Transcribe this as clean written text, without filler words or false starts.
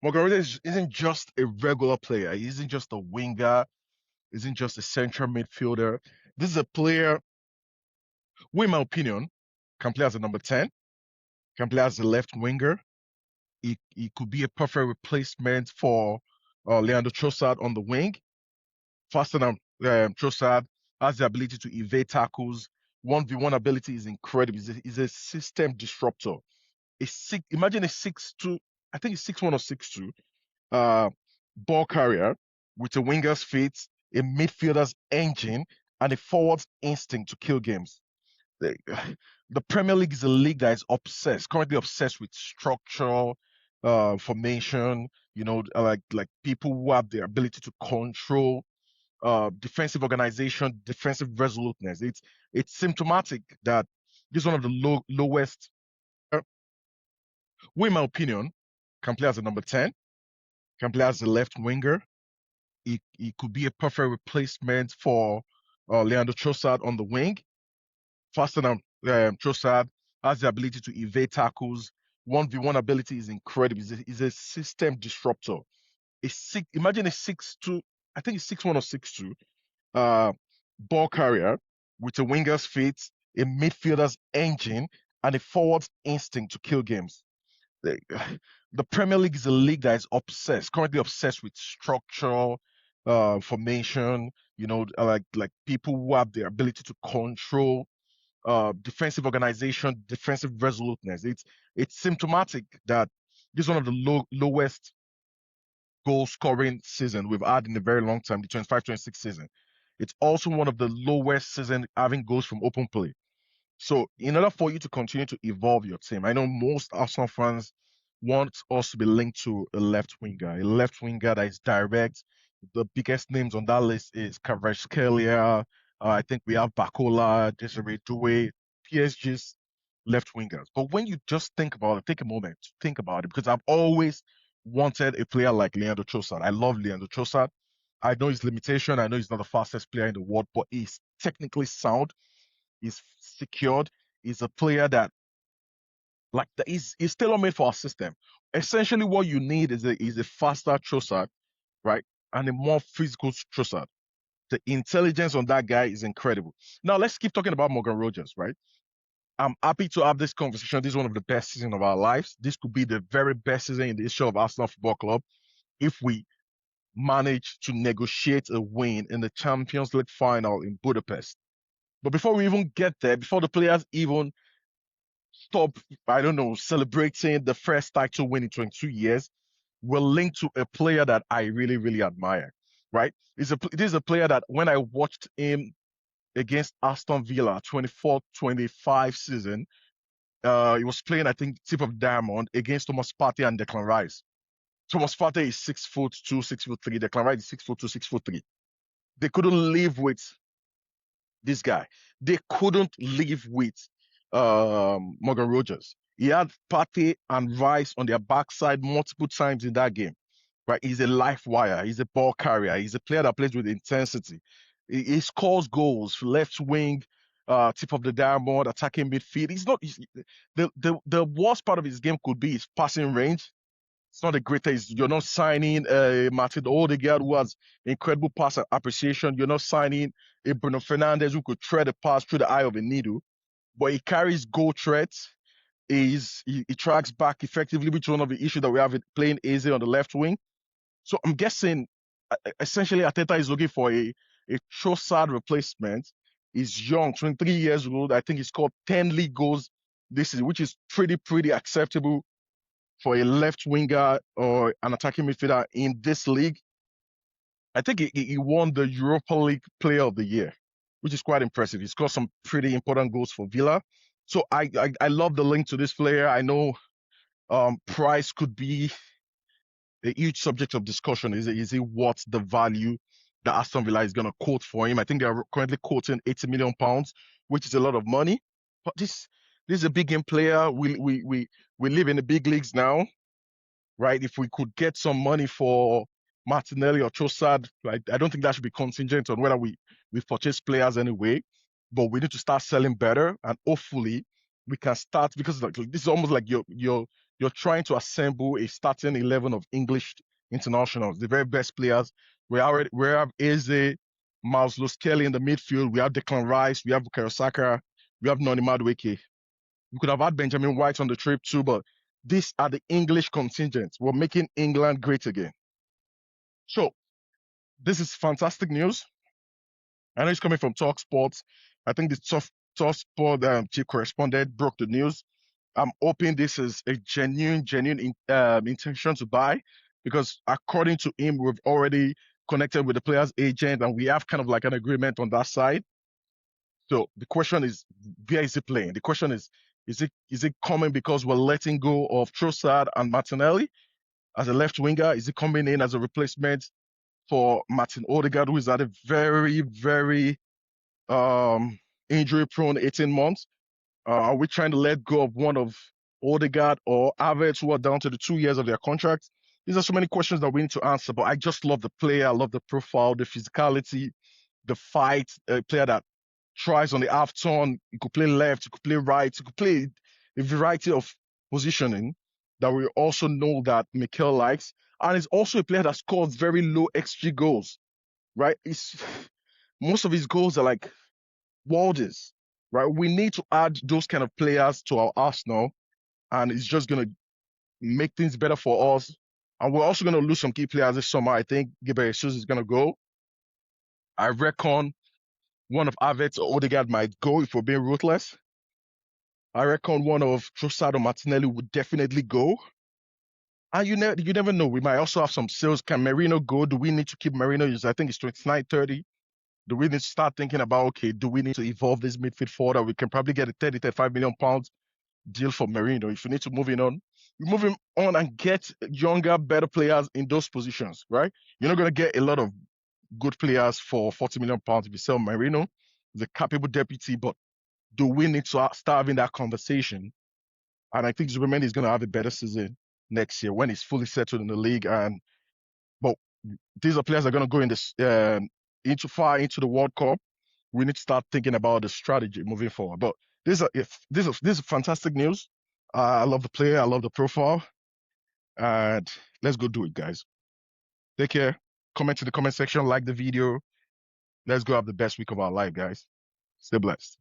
Martinelli isn't just a regular player. He isn't just a winger. Isn't just a central midfielder. This is a player who, in my opinion, can play as a number 10, can play as a left winger. He could be a perfect replacement for Leandro Trossard on the wing. Faster than Trossard, has the ability to evade tackles. 1v1 ability is incredible. He's a system disruptor. Imagine a 6'2", I think it's 6'1" or 6'2", uh, ball carrier with a winger's feet, a midfielder's engine, and a forward's instinct to kill games. The, the Premier League is a league that is currently obsessed with structure, formation. Like people who have the ability to control defensive organization, defensive resoluteness. It's symptomatic that this is one of the lowest, who, in my opinion, can play as a number 10, can play as a left winger. He could be a perfect replacement for Leandro Trossard on the wing. Faster than Trossard, has the ability to evade tackles. 1v1 ability is incredible. He's a system disruptor. Imagine a 6'2", I think it's 6'1" or 6'2", uh, ball carrier with a winger's feet, a midfielder's engine, and a forward's instinct to kill games. The, the Premier League is a league that is currently obsessed with structure, formation. Like people who have the ability to control defensive organization, defensive resoluteness. It's symptomatic that this is one of the lowest goal scoring season we've had in a very long time, the 25-26 season. It's also one of the lowest season having goals from open play. So in order for you to continue to evolve your team, I know most Arsenal fans want us to be linked to a left winger that is direct. The biggest names on that list is Skelly. I think we have Bakola, Desiree Doué, PSG's left wingers. But when you just think about it, take a moment to think about it, because I've always wanted a player like Leandro Trossard. I love Leandro Trossard. I know his limitation. I know he's not the fastest player in the world, but he's technically sound. He's secured. He's a player that he's tailor made for our system. Essentially, what you need is a faster Trossard, right, and a more physical Trossard. The intelligence on that guy is incredible. Now let's keep talking about Morgan Rogers, right? I'm happy to have this conversation. This is one of the best seasons of our lives. This could be the very best season in the history of Arsenal Football Club if we manage to negotiate a win in the Champions League final in Budapest. But before we even get there, before the players even stop, I don't know, celebrating the first title win in 22 years, we're linked to a player that I really, really admire, right? This is a player that when I watched him against Aston Villa 24-25 season, he was playing, I think, tip of diamond against Thomas Partey and Declan Rice. Thomas Partey is 6'2", 6'3". Declan Rice is 6'2", 6'3". They couldn't live with this guy. They couldn't live with Morgan Rogers. He had Partey and Rice on their backside multiple times in that game. Right? He's a life wire. He's a ball carrier. He's a player that plays with intensity. He scores goals, left wing, tip of the diamond, attacking midfield. The worst part of his game could be his passing range. It's not the greatest. You're not signing Martin Ødegaard, who has incredible pass appreciation. You're not signing a Bruno Fernandes who could thread a pass through the eye of a needle, but he carries goal threats. He tracks back effectively, which is one of the issues that we have with playing Eze on the left wing. So I'm guessing essentially Arteta is looking for a Trossard replacement. He's young, 23 years old. I think he scored 10 league goals this season, which is pretty acceptable for a left winger or an attacking midfielder in this league. I think he won the Europa League Player of the Year, which is quite impressive. He scored some pretty important goals for Villa. So I love the link to this player. I know price could be a huge subject of discussion. Is he what the value that Aston Villa is going to quote for him? I think they are currently quoting £80 million, which is a lot of money. But this is a big game player. We live in the big leagues now, right? If we could get some money for Martinelli or Trossard, right, I don't think that should be contingent on whether we purchase players anyway. But we need to start selling better, and hopefully we can start, because like this is almost like your you're trying to assemble a starting 11 of English internationals, the very best players. We have Eze, Miles Skelly in the midfield. We have Declan Rice. We have Bukayo Saka. We have Noni Madueke. We could have had Benjamin White on the trip too, but these are the English contingents. We're making England great again. So this is fantastic news. I know it's coming from Talk Sports. I think the Talk Sport chief correspondent broke the news. I'm hoping this is a genuine intention to buy, because according to him, we've already connected with the player's agent and we have kind of like an agreement on that side. So the question is, where is he playing? The question is it coming because we're letting go of Trossard and Martinelli as a left winger? Is he coming in as a replacement for Martin Ødegaard, who is at a very, very injury-prone 18 months? Are we trying to let go of one of Ødegaard or Havertz, who are down to the 2 years of their contracts? These are so many questions that we need to answer, but I just love the player. I love the profile, the physicality, the fight, a player that tries on the half turn. He could play left, he could play right, he could play a variety of positioning that we also know that Mikel likes. And he's also a player that scores very low XG goals, right? Most of his goals are like Walders, right? We need to add those kind of players to our arsenal, and it's just going to make things better for us. And we're also going to lose some key players this summer. I think Gabriel Jesus is going to go. I reckon one of Havertz or Ødegaard might go if we're being ruthless. I reckon one of Trossard or Martinelli would definitely go. And you never know. We might also have some sales. Can Merino go? Do we need to keep Merino? I think it's 29, 30. Do we need to start thinking about, okay, do we need to evolve this midfield forward? We can probably get a 30, 35 million pounds deal for Merino. If you need to move him on and get younger, better players in those positions, right? You're not going to get a lot of good players for 40 million pounds if you sell Merino. He's a capable deputy, but do we need to start having that conversation? And I think Zubimendi is going to have a better season next year when he's fully settled in the league. But these are players that are going to go in this into the World Cup. We need to start thinking about the strategy moving forward. But this is fantastic news. I love the player. I love the profile. And let's go do it, guys. Take care. Comment in the comment section. Like the video. Let's go have the best week of our life, guys. Stay blessed.